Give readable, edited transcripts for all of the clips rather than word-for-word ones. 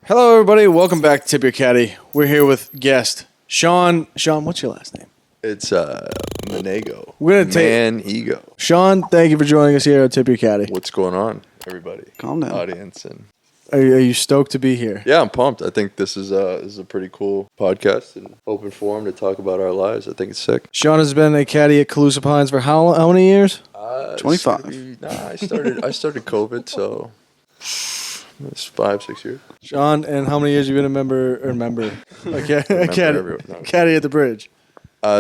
Hello, everybody. Welcome back to Tip Your Caddie. We're here with guest Shaun. Shaun, what's your last name? It's Manego. We're gonna Manego. Shaun, thank you for joining us here at Tip Your Caddie. What's going on, everybody? Calm down. Audience and Are you stoked to be here? yeah, I'm pumped. I think this is a pretty cool podcast and open forum to talk about our lives. I think it's sick. Shaun has been a caddy at Calusa Pines for how many years? 25. I started COVID, so it's 5-6 years. Shaun, and how many years you been a member? A caddy at the bridge.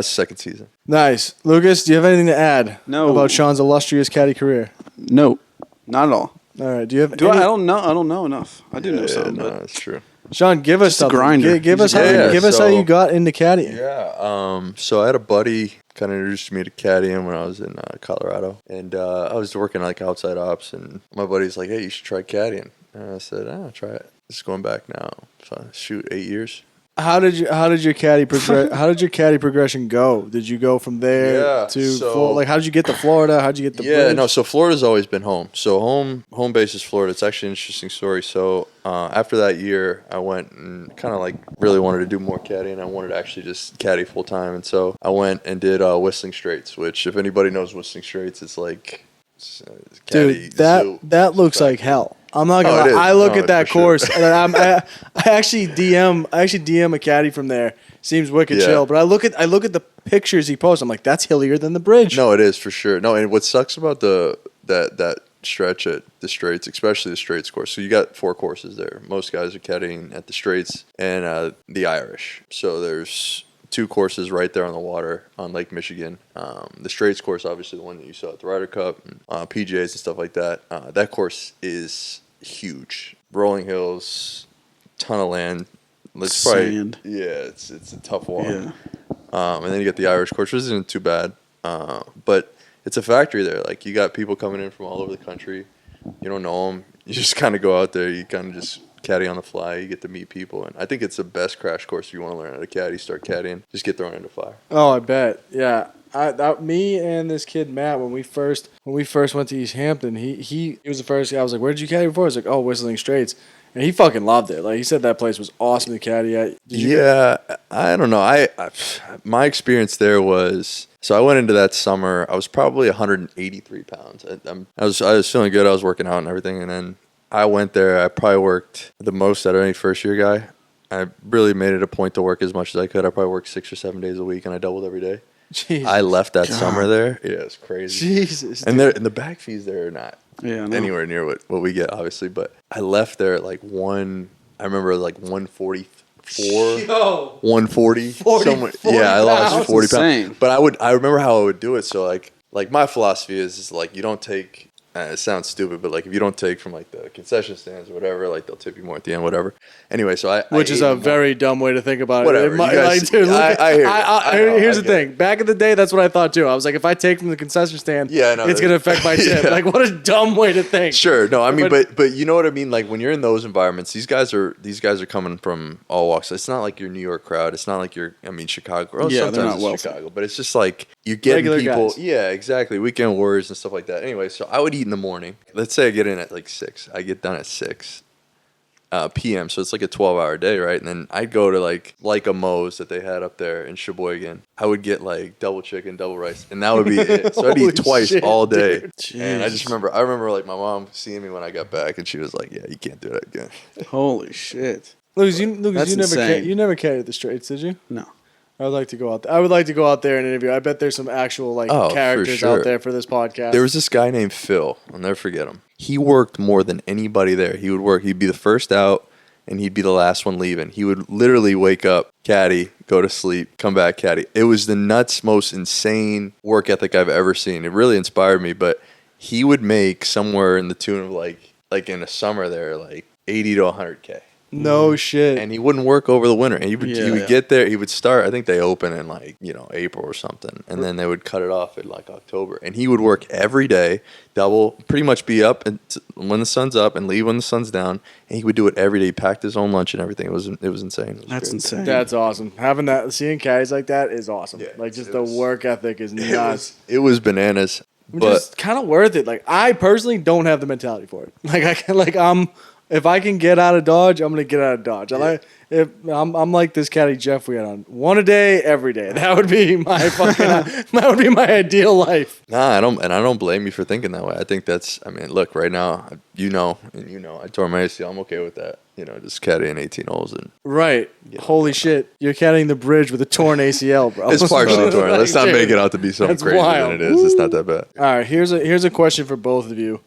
Second season. Nice. Lucas, do you have anything to add No. about Shaun's illustrious caddy career? No, not at all. All right. Do you have? I don't know. I don't know enough. I do know Yeah, some, no, but that's true. Shaun, give us Just a something. grinder. Give us He's a how grinder. give us how So- you got into caddying. Yeah. So I had a buddy kind of introduced me to caddying when I was in Colorado, and I was working like outside ops, and my buddy's like, "Hey, you should try caddying." And I said, "I'll try it." It's going back now. So, 8 years. How did your caddy progression go? Did you go from there to Florida? How did you get to Florida? How did you get to bridge? So Florida's always been home. So home base is Florida. It's actually an interesting story. So after that year, I went and kind of like really wanted to do more caddying. I wanted to actually just caddy full time, and so I went and did Whistling Straits. Which, if anybody knows Whistling Straits, it's like caddy Dude, zoo. that looks like hell. I'm not gonna lie. I look at that course and I actually DM a caddy from there. Seems wicked chill. But I look at the pictures he posts. I'm like, that's hillier than the bridge. No, it is for sure. No, and what sucks about that stretch at the Straits, especially the Straits course. So you got 4 courses there. Most guys are caddying at the Straits and the Irish. So there's 2 courses right there on the water on Lake Michigan. The Straits course, obviously the one that you saw at the Ryder Cup, and, PGAs and stuff like that. That course is huge. Rolling hills, ton of land. It's probably, sand. yeah, it's a tough walk. Yeah. And then you get the Irish course, which isn't too bad. But it's a factory there. Like, you got people coming in from all over the country. You don't know them. You just kind of go out there. You kind of just caddy on the fly. You get to meet people. And I think it's the best crash course if you want to learn how to caddy. Start caddying. Just get thrown into fire. Oh, I bet. Yeah. Me and this kid Matt, when we first went to East Hampton, he was the first guy. I was like, "Where did you caddy before?" I was like, "Oh, Whistling Straits," and he fucking loved it. Like, he said that place was awesome to caddy at. Yeah, I don't know. I my experience there was, so I went into that summer. I was probably 183 pounds. I was feeling good. I was working out and everything, and then I went there. I probably worked the most out of any first year guy. I really made it a point to work as much as I could. I probably worked 6 or 7 days a week, and I doubled every day. Jesus. I left that summer there. Yeah, it's crazy. Jesus. And the bag fees there are not anywhere near what we get, obviously. But I left there at like I remember like 144, 140. 40 I lost 40 pounds. Insane. But I remember how I would do it. So like my philosophy is like, you don't take. It sounds stupid, but like if you don't take from like the concession stands or whatever, like they'll tip you more at the end, whatever. Anyway, so Which is a very dumb way to think about Whatever. it. You guys- Here's the get it. thing. Back in the day, that's what I thought too. I was like, if I take from the concession stand, Yeah, I know. it's gonna affect my tip. Yeah. Like, what a dumb way to think. Sure. No, I mean, but you know what I mean? Like, when you're in those environments, these guys are coming from all walks. It's not like your New York crowd. It's not like Chicago. Well, Yeah, they're sometimes not it's wealthy. Chicago, but it's just like you're getting Regular people. guys. Yeah, exactly. Weekend warriors and stuff like that. Anyway, so I would eat in the morning. Let's say I get in at like 6. I get done at 6 p.m. So it's like a 12-hour day, right? And then I'd go to like a Moe's that they had up there in Sheboygan. I would get like double chicken, double rice, and that would be it. So I'd Holy eat twice shit, all day. dude. And I remember like my mom seeing me when I got back, and she was like, "Yeah, you can't do that again." Holy shit. Lucas, That's insane. you never caddied the Straits, did you? No. I would like to go out there. I would like to go out there and interview. I bet there's some actual Oh, for characters sure. out there for this podcast. There was this guy named Phil. I'll never forget him. He worked more than anybody there. He'd be the first out, and he'd be the last one leaving. He would literally wake up, caddy, go to sleep, come back, caddy. It was the nuts, most insane work ethic I've ever seen. It really inspired me, but he would make somewhere in the tune of like in a summer there, like 80 to 100K. No shit. And he wouldn't work over the winter. And he would Yeah. get there. He would start. I think they open in April or something, and then they would cut it off in like October. And he would work every day, double, pretty much be up when the sun's up and leave when the sun's down. And he would do it every day. He packed his own lunch and everything. It was insane. It was That's crazy. insane. That's awesome. Seeing caddies like that is awesome. Yeah, like just it the was- work ethic is nuts. It was bananas. Which But is kind of worth it. Like, I personally don't have the mentality for it. If I can get out of Dodge, I'm gonna get out of Dodge. I'm like this caddy Jeff we had on. One a day, every day. That would be my fucking. That would be my ideal life. Nah, I don't blame you for thinking that way. I think that's. I mean, look, right now, I tore my ACL. I'm okay with that. Just caddying 18 holes and. Right. Holy shit! You're caddying the bridge with a torn ACL, bro. It's partially torn. Let's not make it out to be something crazier wild. than it is. It's not that bad. All right. Here's a question for both of you,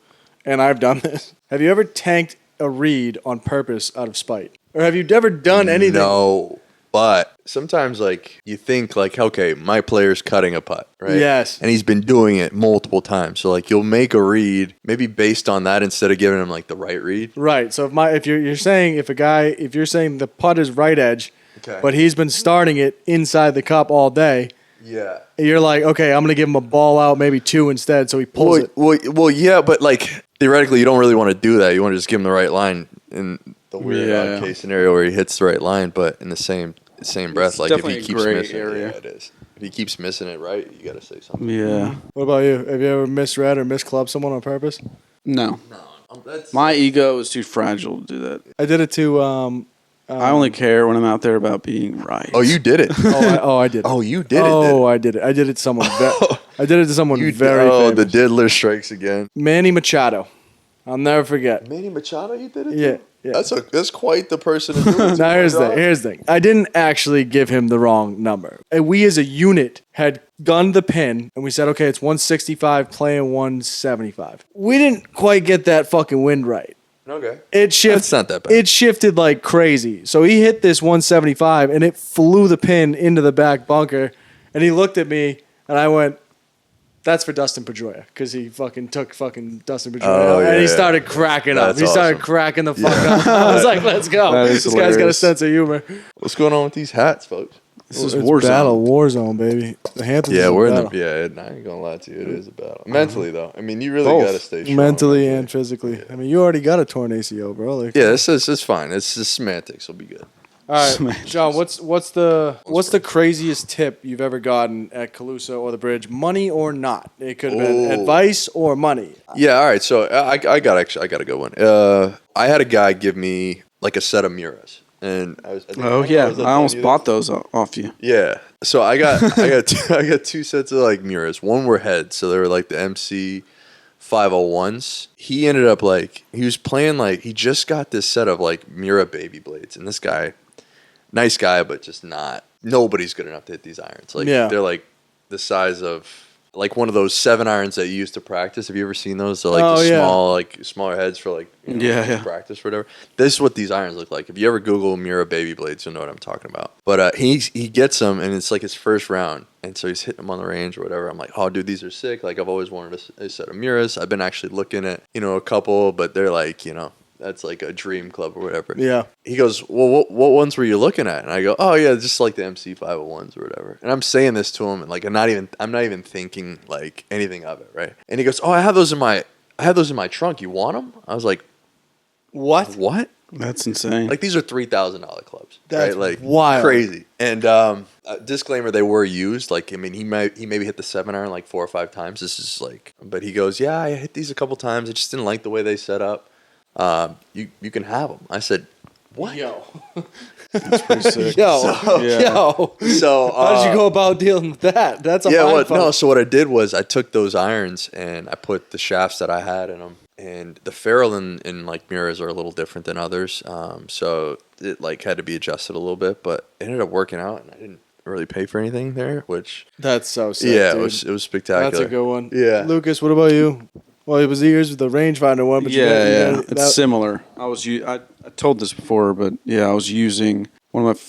and I've done this. Have you ever tanked a read on purpose out of spite? Or have you ever done anything? No, but sometimes you think okay, my player's cutting a putt, right? Yes. And he's been doing it multiple times. So you'll make a read maybe based on that instead of giving him the right read. Right. So if you're saying the putt is right edge, okay, but he's been starting it inside the cup all day. Yeah. You're like, okay, I'm gonna give him a ball out, maybe 2 instead, so he pulls it. Well, yeah, but theoretically, you don't really want to do that. You want to just give him the right line in the weird odd case scenario where he hits the right line. But in the same breath, if he keeps missing it, yeah, it is. If he keeps missing it, right, you got to say something. Yeah. What about you? Have you ever misread or misclubbed someone on purpose? No. My ego is too fragile to do that. I did it to. I only care when I'm out there about being right. Oh, you did it. I did it. Oh, you did it. Oh, I did it. I did it to someone. I did it to someone very famous. The diddler strikes again. Manny Machado. I'll never forget. Manny Machado, you did it? Yeah. To? Yeah. That's quite the person to do it. Now here's the thing. I didn't actually give him the wrong number. And we as a unit had gunned the pin and we said, okay, it's 165 playing 175. We didn't quite get that fucking wind right. Okay. That's not that bad. It shifted like crazy. So he hit this 175 and it flew the pin into the back bunker. And he looked at me and I went, that's for Dustin Pedroia, because he fucking took fucking Dustin Pedroia and he started cracking up. He started cracking the fuck up. I was like, let's go. This guy's got a sense of humor. What's going on with these hats, folks? This is war zone, baby. The Hamptons. Yeah, we're in the. Yeah, I ain't gonna lie to you. It is a battle. Mentally, though, I mean, you really gotta stay strong. Mentally and physically. I mean, you already got a torn ACL, bro. This is fine. It's just semantics. It'll be good. All right, John. What's the craziest tip you've ever gotten at Calusa or the bridge? Money or not? It could have been advice or money. Yeah. All right. So I got a good one. I had a guy give me a set of mirrors. And I almost bought those off you. Yeah, so I got two sets of mirrors. One were heads, so they were the MC 501s. He ended up he was playing he just got this set of Mira baby blades, and this guy, nice guy, but just nobody's good enough to hit these irons. They're the size of one of those 7 irons that you use to practice. Have you ever seen those? They're small, smaller heads for practice or whatever. This is what these irons look like. If you ever Google Mira baby blades, you'll know what I'm talking about. But he gets them, and it's his first round, and so he's hitting them on the range or whatever. I'm like, oh, dude, these are sick. I've always wanted a set of Miras. I've been actually looking at a couple, but they're that's a dream club or whatever. Yeah. He goes, well, what ones were you looking at? And I go, oh yeah, just the MC 501s or whatever. And I'm saying this to him, and I'm not even thinking anything of it, right? And he goes, oh, I have those in my trunk. You want them? I was like, what? That's insane. These are $3,000 clubs. That's right? wild. Crazy. And disclaimer, they were used. He maybe hit the 7 iron 4 or 5 times. This is but he goes, yeah, I hit these a couple times. I just didn't like the way they set up. You can have them. I said, what? Yo. That's pretty sick. Yo. So how did you go about dealing with that? That's a mind fuck. No. So what I did was I took those irons and I put the shafts that I had in them. And the ferrule in mirrors are a little different than others. So it had to be adjusted a little bit, but it ended up working out, and I didn't really pay for anything there, which that's so sick. Yeah, dude. it was spectacular. That's a good one. Yeah. Lucas, what about you? Well, it was yours with the rangefinder one, but it's similar. I told this before, but I was using one of my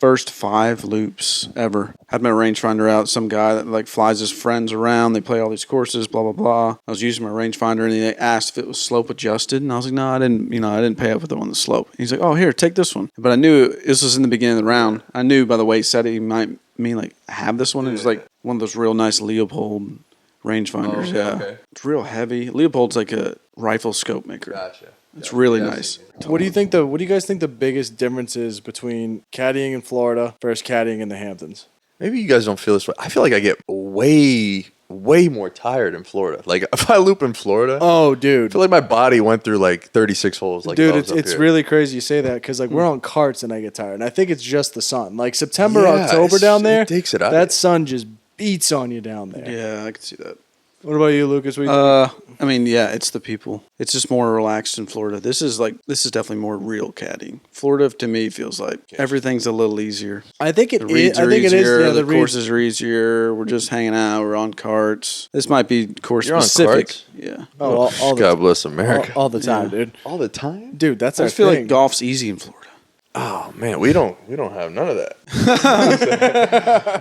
first 5 loops ever. Had my rangefinder out. Some guy that flies his friends around. They play all these courses, blah blah blah. I was using my rangefinder, and they asked if it was slope adjusted, and I was like, no, I didn't. I didn't pay up with it on the slope. He's like, oh, here, take this one. But I knew this was in the beginning of the round. I knew by the way he said it, he might mean have this one. It was one of those real nice Leopold rangefinders. Okay. It's real heavy. Leopold's a rifle scope maker. Gotcha. It's really nice. What do you guys think the biggest difference is between caddying in Florida versus caddying in the Hamptons? Maybe you guys don't feel this way. I feel like I get way way more tired in Florida. Like if I loop in Florida, Oh, I dude. feel like my body went through like 36 holes. Like Dude, those up it's here. really crazy you say that because like we're on carts and I get tired. And I think it's just the sun. Like September, Yeah, October down there, it takes it out of that you. sun just beats on you down there. Yeah, I can see that. What about you, Lucas? What do you think? I mean, yeah, it's the people. It's just more relaxed in Florida. This is definitely more real caddying. Florida to me feels like everything's a little easier. I think it The is. reads I are think it easier. is. Yeah, the reads- courses are easier. We're just hanging out. We're on carts. This might be course You're on specific. carts? Yeah. Oh, all God the, bless America. all the time, Yeah. dude. All the time? Dude, that's I our just feel thing. like golf's easy in Florida. Oh man, we don't have none of that.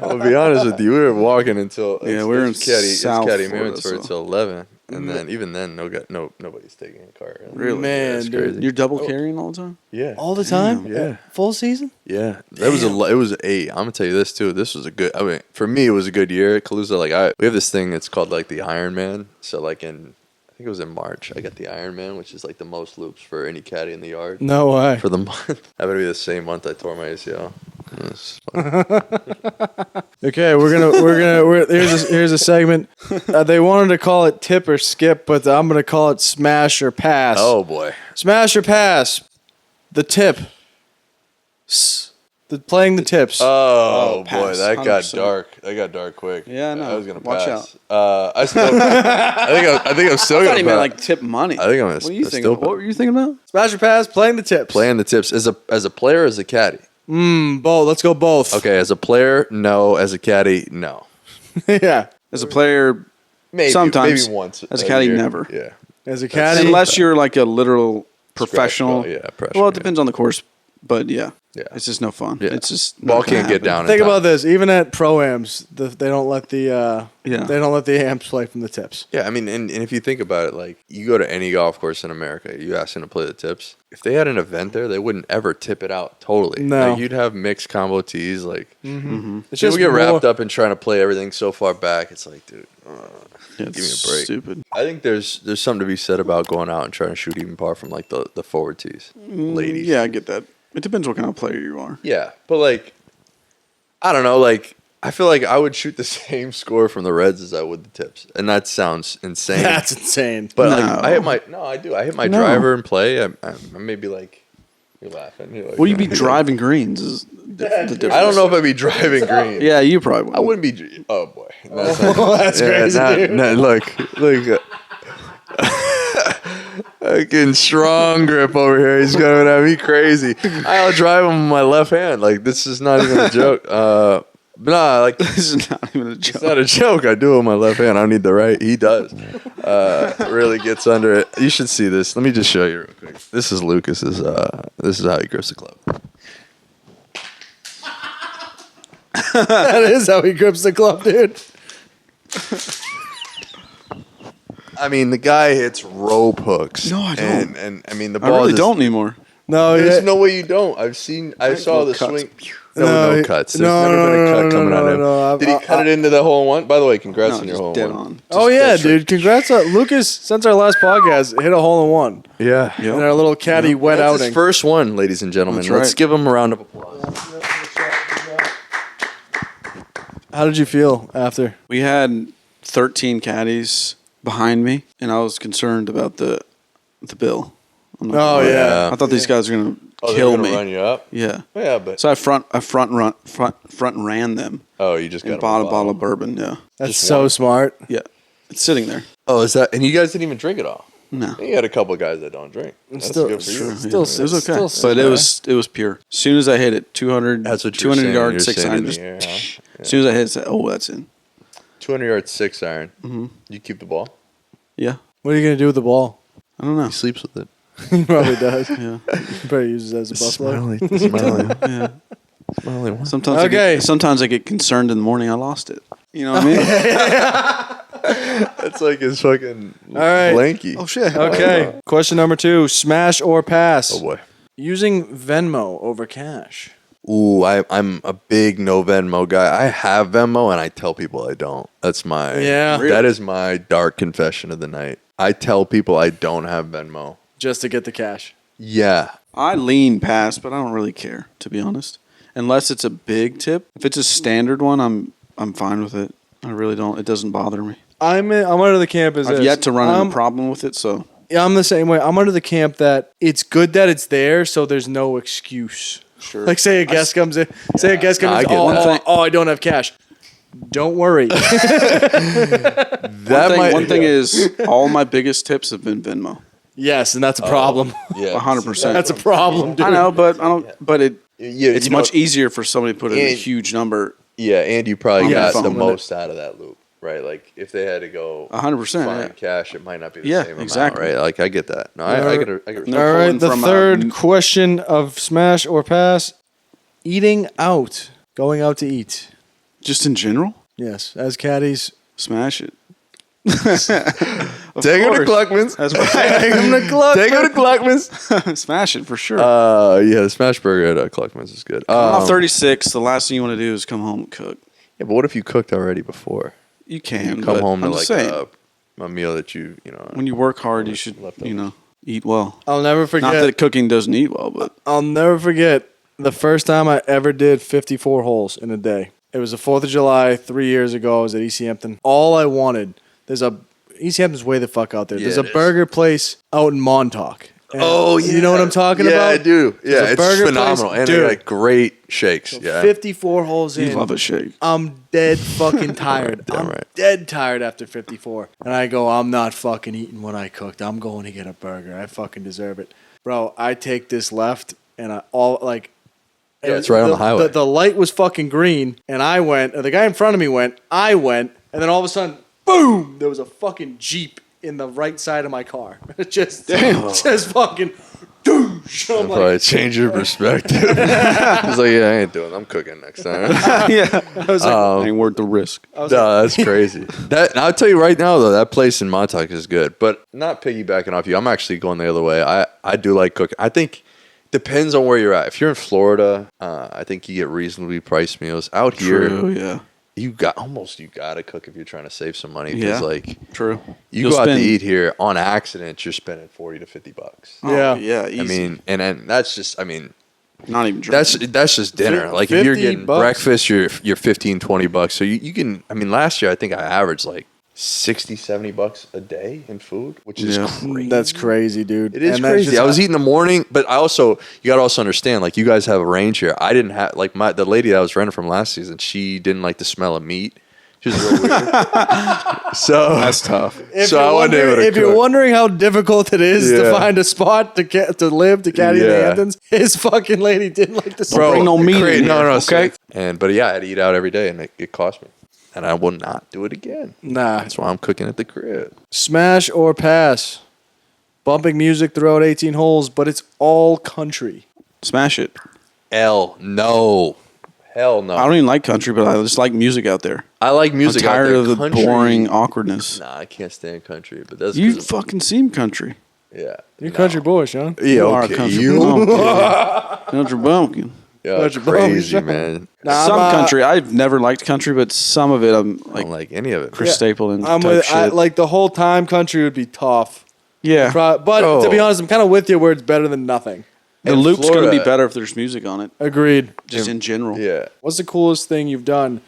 I'll be honest with you. We were walking until We're in South Caddy Florida, Minutes for so- until 11, and then even then, nobody's taking a car. Really? Man, That's dude. crazy. You're double carrying all the time? Yeah, All the time? Yeah. Full season? yeah. That was it was I'm gonna tell you this too. This was a good. I mean, for me, it was a good year at Calusa. Like we have this thing. It's called like the Ironman. So like I think it was in March. I got the Ironman, which is like the most loops for any caddy in the yard. No way. For the month. That would be the same month I tore my ACL. It's fun. Okay, here's a segment. They wanted to call it tip or skip, but I'm gonna call it smash or pass. Oh boy. Smash or pass. The tip. Playing the tips. Oh, boy, pass, that got 100%. dark. That got dark quick. Yeah, I know. I was gonna Watch pass. I think I'm still I gonna thought he meant pass. like tip money. I think I'm gonna. What are you still thinking? What were you thinking about? Smash or pass. Playing the tips. playing the tips as a player, or as a caddy. Both. Let's go both. Okay, as a player, no. As a caddy, no. Yeah. As a player, Maybe sometimes. maybe once. As a caddy, year. never. Yeah. As a caddy. Unless you're like a literal professional. ball, yeah, pressure, Well, it yeah. depends on the course, but yeah. Yeah. It's just no fun. Yeah. It's just Ball not gonna can't get happen. down. Think in time. about this. Even at pro-ams, they don't let the Yeah. they don't let the amps play from the tips. Yeah, I mean, and if you think about it, like you go to any golf course in America, you ask them to play the tips. If they had an event there, they wouldn't ever tip it out totally. No. Like, you'd have mixed combo tees. Like It's people just get wrapped more- up in trying to play everything so far back. It's like, dude, Yeah, give me it's a break. Stupid. I think there's something to be said about going out and trying to shoot even par from like the forward tees, ladies. Yeah, I get that. It depends what kind of player you are. Yeah, but like, I don't know. Like, I feel like I would shoot the same score from the reds as I would the tips, and that sounds insane. That's insane. But No. like, I do. I hit my No. driver and play. I may be like, you're laughing. You're like, Would you be driving greens? Is the difference. I don't know if I'd be driving green. Yeah, you probably would. I wouldn't be. Oh boy, That's crazy, dude. look. Fucking strong grip over here. He's coming at me crazy. I'll drive him with my left hand. Like, this is not even a joke. Nah, like, This is not even a it's joke. not a joke. I do it with my left hand. I don't need the right. He does. Really gets under it. You should see this. Let me just show you real quick. This is Lucas's. This is how he grips the club. That is how he grips the club, dude. I mean, the guy hits rope hooks. No, I don't. And I mean, the I ball really just- don't anymore. No, There's yeah. no way you don't. I saw the cuts. swing. No cuts. There's never been a cut coming out of him. Did he cut it into the hole in one? By the way, congrats No, on your just hole dead in one. on. Oh yeah, dude! Congrats, Lucas. Since our last podcast, hit a hole in one Yeah. Yep. in our little caddy wet That's outing. his first one, ladies and gentlemen. That's Let's right. give him a round of applause. How did you feel after? We had 13 caddies behind me, and I was concerned about the bill. I'm like, Oh, yeah. I thought these guys were gonna Oh, kill they're gonna me. run you up? Yeah. Yeah, but So I front ran them you just got and bought a bottle of bourbon. Yeah. That's Just so one. smart. Yeah. It's sitting there. Oh, is that? And you guys didn't even drink it all. No. You had a couple of guys that don't drink. That's Still- good for you. sure. Yeah, Still it was okay, still but it was pure. As soon as I hit it, 200, That's what you're 200 saying. yard You're 6 saying iron. in the Just, air, huh? As soon as I hit it, it's like, oh, that's in. 200 yard 6 iron. Mm-hmm. You keep the ball. Yeah. What are you gonna do with the ball? I don't know. He sleeps with it. He probably does. Yeah. He probably uses it as a buffalo. Smiling. Yeah. Smiling one. Sometimes Okay. sometimes I get concerned in the morning I lost it. You know what I mean? That's like his fucking right. blankie. Oh shit. Okay. Question number 2: smash or pass? Oh boy. Using Venmo over cash. Ooh, I'm a big no Venmo guy. I have Venmo and I tell people I don't. That's my Yeah. That is my dark confession of the night. I tell people I don't have Venmo. Just to get the cash. Yeah. I lean past, but I don't really care, to be honest. Unless it's a big tip. If it's a standard one, I'm fine with it. I really don't. It doesn't bother me. I'm under the camp as I've this. yet to run into a problem with it, so. Yeah, I'm the same way. I'm under the camp that it's good that it's there, so there's no excuse. Sure. Like, say a guest comes in. Say a guest comes in. I don't have cash. Don't worry. One thing is, all my biggest tips have been Venmo. Yes, and that's a problem. Yeah, 100%. That's a problem, dude. I know, but I don't. But Yeah, it's much easier for somebody to put in a huge number. Yeah, and you probably Yeah, got the phone most out of that loop, right? Like if they had to go 100%, find cash, it might not be the same exactly. amount, right? Like I get that. No, I get it. All right, the third question of smash or pass: eating out, going out to eat. Just in general, Yes, as caddies, smash it. Take him to Gluckman's. That's right. Take him to Gluckman's. Smash it for sure. Yeah, the smash burger at Gluckman's is good. I'm 36. The last thing you want to do is come home and cook. Yeah, but what if you cooked already before? You can You come home to I'm like just saying, a meal that you know. when you work hard, you should eat well. I'll never forget. Not that cooking doesn't eat well, but I'll never forget the first time I ever did 54 holes in a day. It was the 4th of July 3 years ago. I was at East Hampton. All I wanted, East Hampton's way the fuck out there. Yeah, There's a it is. burger place out in Montauk. And Oh, yeah. You know what I'm talking about? Yeah, I do. Yeah, There's a it's burger phenomenal. place- And dude. they got great shakes. Yeah. 54 holes in. you love a shake. I'm dead fucking tired. Damn I'm right. dead tired after 54. And I go, I'm not fucking eating what I cooked. I'm going to get a burger. I fucking deserve it. Bro, I take this left and Yeah, it's right on the highway. The light was fucking green and I went, or the guy in front of me went, I went, and then all of a sudden, boom, there was a fucking Jeep in the right side of my car. just fucking douche. I'm Probably like, change your perspective. It's like, yeah, I ain't doing it. I'm cooking next time. Yeah, I was like, ain't worth the risk. No, that's crazy. That I'll tell you right now though, that place in Montauk is good. But not piggybacking off you, I'm actually going the other way. I do like cooking. I think depends on where you're at. If you're in Florida, I think you get reasonably priced meals. Out here, True, yeah. you got to cook if you're trying to save some money. Because True. you You'll go out to spend- eat here on accident, you're spending $40 to $50. Yeah. Yeah, easy. I mean, and that's just, not even drinking. that's just dinner. Like if you're getting $50, breakfast, you're $15-$20. So you can. I mean, last year I think I averaged like $60-$70 a day in food, which is crazy. that's crazy, dude. It is And that's crazy. just- I was eating in the morning, but you got to also understand, like you guys have a range here. I didn't have the lady that I was renting from last season. She didn't like the smell of meat. She was a little weird. So That's tough. If, So I wasn't able to you're cook. wondering how difficult it is to Yeah. find a spot to live to caddy in the Yeah. Hamptons, his fucking lady didn't like the smell. bring no meat in Great. here, No, okay? But yeah, I had to eat out every day, and it cost me. And I will not do it again. Nah. That's why I'm cooking at the crib. Smash or pass. Bumping music throughout 18 holes, but it's all country. Smash it. Hell no. Hell no. I don't even like country, but I just like music out there. I like music. I'm tired out there. of the Country- boring awkwardness. Nah, I can't stand country. But that's You 'cause of- fucking seem country. yeah. You're a country boy, Sean. Yeah, You are a okay. country You bumpkin. Country bumpkin. yeah, Country crazy boy. man. Nah, Some I'm, country. I've never liked country, but some of it I'm I like don't like any of it. Chris Stapleton I'm type with, shit. like the whole time country would be tough. yeah. But Oh. to be honest, I'm kind of with you where it's better than nothing. The In loop's going to be Florida- better if there's music on it, Agreed. just in general. Yeah. What's the coolest thing you've done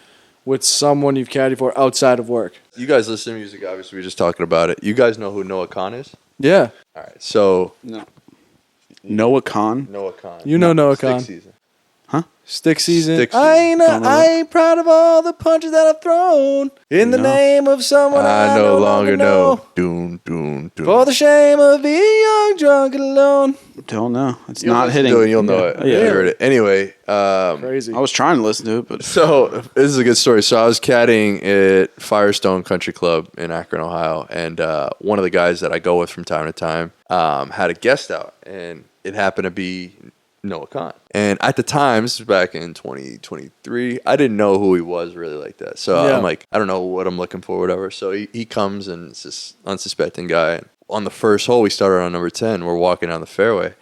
with someone you've caddied for outside of work? You guys listen to music, obviously. We were just talking about it. You guys know who Noah Khan is? Yeah. All right. So, No. Noah Khan. Noah Khan. You know Noah Stick Khan. season. Stick season. Stick I ain't, season. I ain't proud of all the punches that I've thrown in the No. name of someone I no longer know. Doon, doon, doon. For the shame of being young, drunk, and alone. Don't know. It's You'll not listen hitting. to it, you'll know it. Yeah. You heard it. Anyway, Crazy. I was trying to listen to it, but so this is a good story. So I was caddying at Firestone Country Club in Akron, Ohio, and one of the guys that I go with from time to time had a guest out, and it happened to be Noah Khan. And at the time, this was back in 2023, I didn't know who he was really like that. So Yeah. I'm like, I don't know what I'm looking for, whatever. So he comes, and it's this unsuspecting guy. And on the first hole, we started on number 10. We're walking down the fairway.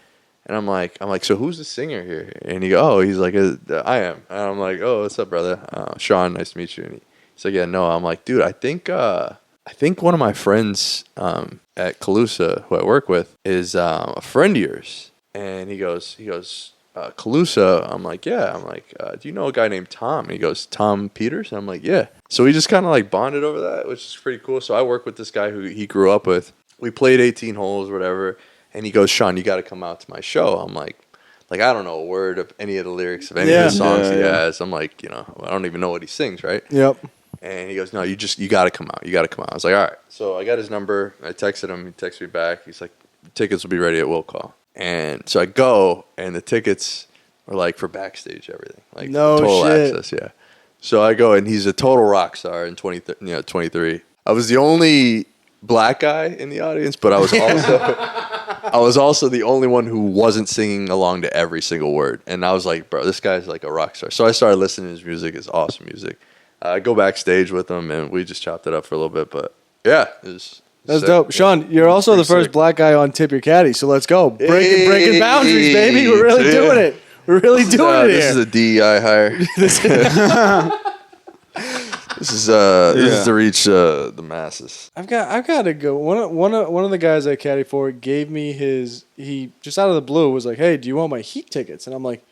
And I'm like, so who's the singer here? And he's like, I am. And I'm like, oh, what's up, brother? Shaun, nice to meet you. And he's like, yeah, no. I'm like, dude, I think one of my friends at Calusa, who I work with, is a friend of yours. And he goes, Calusa. I'm like, yeah. I'm like, do you know a guy named Tom? And he goes, Tom Peters? And I'm like, yeah. So we just kind of like bonded over that, which is pretty cool. So I work with this guy who he grew up with. We played 18 holes or whatever. And he goes, Shaun, you got to come out to my show. I'm like, I don't know a word of any of the lyrics of any of the songs he has. I'm like, I don't even know what he sings, right? Yep. And he goes, no, you got to come out. You got to come out. I was like, all right. So I got his number. I texted him. He texted me back. He's like, tickets will be ready at will call. And so I go, and the tickets are like for backstage, everything. Like no total shit. access, yeah. So I go, and he's a total rock star in 23. I was the only black guy in the audience, but I was also the only one who wasn't singing along to every single word. And I was like, bro, this guy's like a rock star. So I started listening to his music. It's awesome music. I go backstage with him, and we just chopped it up for a little bit. But yeah, that's sick. Dope. Shaun, you're also the first black guy on Tip Your Caddie, so let's go. Breaking boundaries, baby. We're really doing it. We're really doing it here. This is a DEI hire. This is to reach the masses. I've got to go. One of the guys I caddy for gave me he just out of the blue was like, hey, do you want my Heat tickets? And I'm like,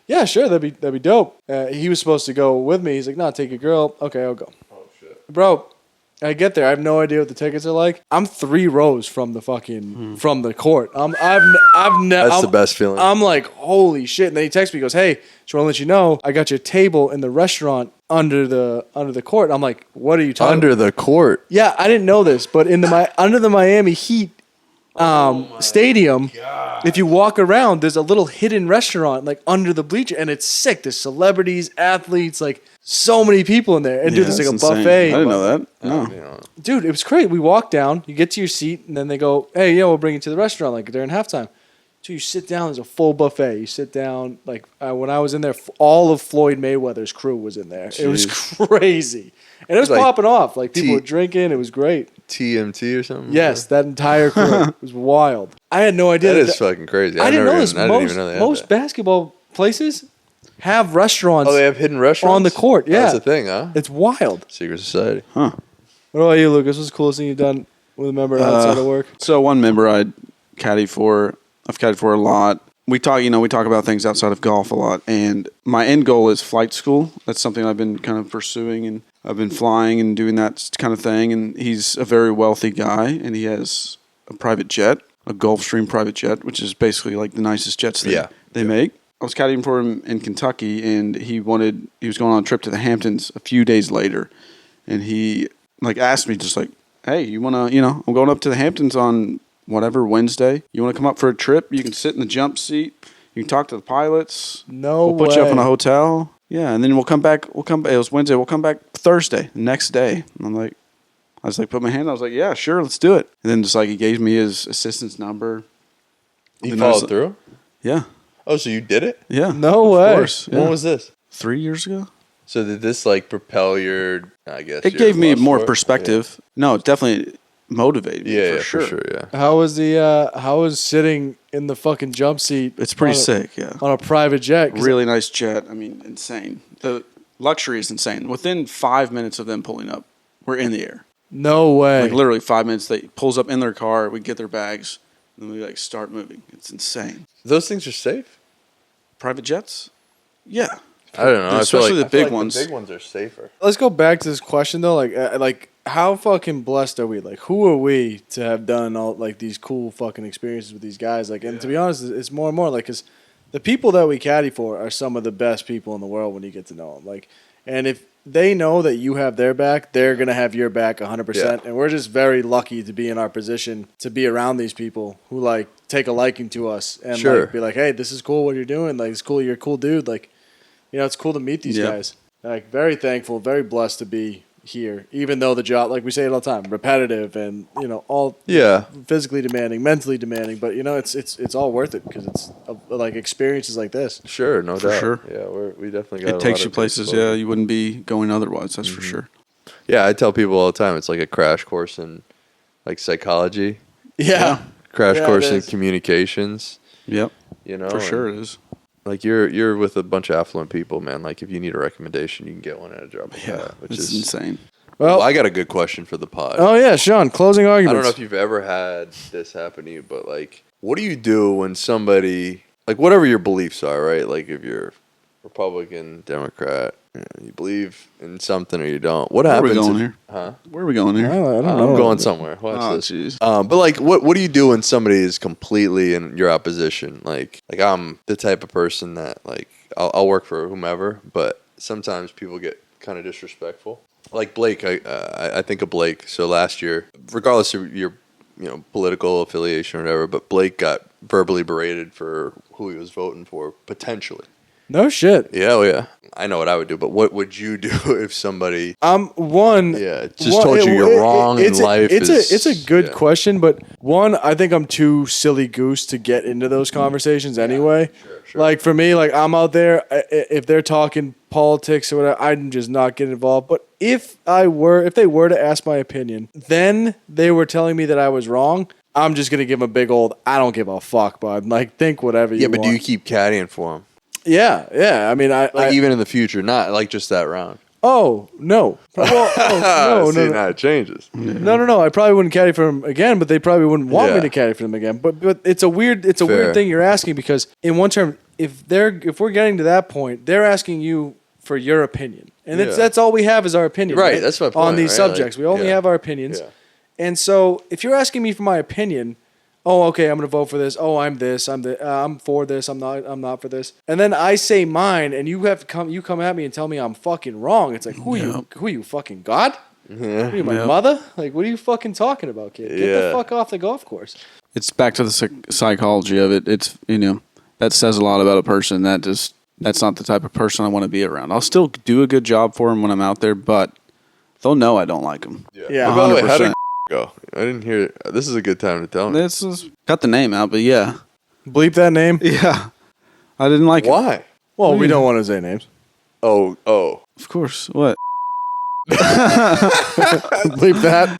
yeah, sure, that'd be dope. He was supposed to go with me. He's like, no, take your girl. Okay, I'll go. Oh shit, bro. I get there. I have no idea what the tickets are like. I'm 3 rows from the from the court. That's the best feeling. I'm like, holy shit. And then he texts me, he goes, hey, just want to let you know, I got your table in the restaurant under the court. I'm like, what are you talking about? Under the court? Yeah, I didn't know this, but under the Miami Heat stadium, if you walk around, there's a little hidden restaurant like under the bleacher, and it's sick. There's celebrities, athletes, like so many people in there. And dude, there's like a buffet. I didn't know that. No. Dude, it was great. We walk down, you get to your seat, and then they go, hey, we'll bring you to the restaurant like during halftime. So you sit down, there's a full buffet. You sit down, like when I was in there, all of Floyd Mayweather's crew was in there. Jeez. It was crazy. And it was like popping off. Like people were drinking. It was great. TMT or something? Yes, that entire crew was wild. I had no idea. That is fucking crazy. I didn't know this. I didn't even know they had most basketball places have restaurants. Oh, they have hidden restaurants? On the court, yeah. That's a thing, huh? It's wild. Secret society. Huh. What about you, Lucas? What's the coolest thing you've done with a member outside of work? So one member I've caddied for a lot. We talk about things outside of golf a lot, and my end goal is flight school. That's something I've been kind of pursuing, and I've been flying and doing that kind of thing. And he's a very wealthy guy, and he has a private jet, a Gulfstream private jet, which is basically like the nicest jets they make. I was caddying for him in Kentucky, and he was going on a trip to the Hamptons a few days later, and he like asked me just like, hey, you want to, I'm going up to the Hamptons on whatever, Wednesday. You want to come up for a trip? You can sit in the jump seat. You can talk to the pilots. We'll put you up in a hotel. Yeah, and then we'll come back. It was Wednesday. We'll come back Thursday, the next day. And I was like, put my hand. I was like, yeah, sure, let's do it. And then just like he gave me his assistant's number. You followed through? Yeah. Oh, so you did it? Yeah. No way. Of course. Yeah. When was this? 3 years ago. So did this like propel your? I guess it gave me more perspective. Yeah. No, it definitely motivated me. For sure. Yeah. How was sitting in the fucking jump seat? It's pretty sick. Yeah. On a private jet. Really nice jet. I mean, insane. The luxury is insane. Within 5 minutes of them pulling up, we're in the air. No way. Like literally 5 minutes. They pulls up in their car. We get their bags, and then we like start moving. It's insane. Those things are safe. Private jets? Yeah. I don't know. Especially the big like ones. The big ones are safer. Let's go back to this question though. Like how fucking blessed are we? Like, who are we to have done all like these cool fucking experiences with these guys? Like, and to be honest, it's more and more like because the people that we caddy for are some of the best people in the world when you get to know them. Like, and if they know that you have their back, they're gonna have your back 100%. Yeah. And we're just very lucky to be in our position to be around these people who like take a liking to us and like, be like, hey, this is cool what you're doing. Like, it's cool. You're a cool dude. Like, it's cool to meet these guys. Like, very thankful, very blessed to be here, even though the job, like we say it all the time, repetitive and all physically demanding, mentally demanding, but it's all worth it because it's like experiences like this. Sure, no doubt. Sure. Yeah, we definitely got. It takes you places, you wouldn't be going otherwise. That's for sure. Yeah, I tell people all the time, it's like a crash course in like psychology. Yeah, crash course in communications. Yep, for sure it is. Like you're with a bunch of affluent people, man. Like if you need a recommendation, you can get one at a drop of hat, which is insane. Well, I got a good question for the pod. Oh yeah, Shaun, closing arguments. I don't know if you've ever had this happen to you, but like, what do you do when somebody like whatever your beliefs are, right? Like if you're Republican, Democrat, you believe in something or you don't. What happens? Where are we going here? Huh? Where are we going here? I don't I'm know. going somewhere. Watch this. Jeez. But like, what do you do when somebody is completely in your opposition? Like I'm the type of person that like I'll work for whomever, but sometimes people get kind of disrespectful. Like Blake, I think of Blake. So last year, regardless of your political affiliation or whatever, but Blake got verbally berated for who he was voting for potentially. No shit. Yeah, oh yeah. I know what I would do, but what would you do if somebody? Told you you're wrong in life. It's a good question, but one, I think I'm too silly goose to get into those conversations anyway. Sure. Like for me, like I'm out there. If they're talking politics or whatever, I'm just not getting involved. But if they were to ask my opinion, then they were telling me that I was wrong. I'm just gonna give them a big old I don't give a fuck, bud. Like think whatever you want. Yeah, but do you keep caddying for them? Yeah. I mean, even in the future, not like just that round. Oh no! Well, no. Now it changes. No. I probably wouldn't caddy for him again, but they probably wouldn't want me to caddy for them again. But it's a weird thing you're asking because in one term, if we're getting to that point, they're asking you for your opinion, and that's all we have is our opinion. Right. That's my point. On these subjects, we only have our opinions, and so if you're asking me for my opinion. Oh, okay. I'm gonna vote for this. Oh, I'm this. I'm for this. I'm not for this. And then I say mine, and you have to come. You come at me and tell me I'm fucking wrong. It's like who are you fucking God? Who are you, my mother? Like what are you fucking talking about, kid? Get the fuck off the golf course. It's back to the psychology of it. It's that says a lot about a person. That's not the type of person I want to be around. I'll still do a good job for them when I'm out there, but they'll know I don't like them. Yeah. By the way, how did go? I didn't hear it. This is a good time to tell me. This is cut the name out, but yeah. Bleep that name. Yeah. I didn't like it. Why? Well, we don't want to say names. Oh. Of course. What? Bleep that.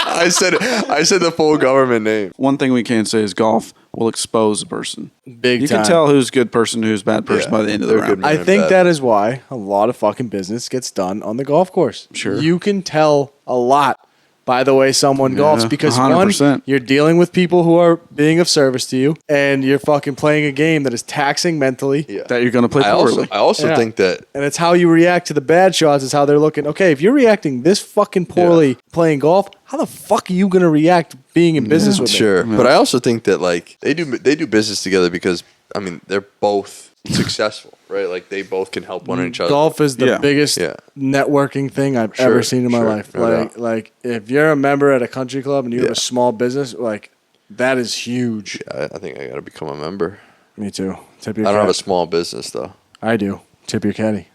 I said the full government name. One thing we can say is golf will expose a person. Big You time. can tell who's a good person, who's a bad person by the end of the They're round. good. I think that is why a lot of fucking business gets done on the golf course. Sure. You can tell a lot by the way someone golfs because 100%. one, you're dealing with people who are being of service to you and you're fucking playing a game that is taxing mentally. That you're going to play poorly. I also think that And it's how you react to the bad shots is how they're looking. Okay, if you're reacting this fucking poorly playing golf, how the fuck are you going to react being in business with me? Sure. But I also think that like they do business together because I mean they're both successful, right? Like they both can help one each other. Golf is the biggest networking thing I've ever seen in my life. Like if you're a member at a country club and you have a small business, like that is huge. Yeah, I think I got to become a member. Me too. Tip your I don't have caddy. a small business though. I do. Tip your caddy.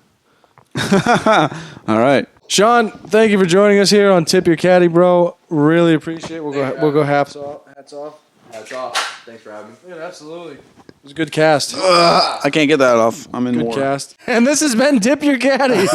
All right. Shaun, thank you for joining us here on Tip Your Caddie, bro. Really appreciate it. We'll go hats off. Hats off. Thanks for having me. Yeah, absolutely. It was a good cast. I can't get that off. I'm in Good war. cast. And this has been Tip Your Caddie.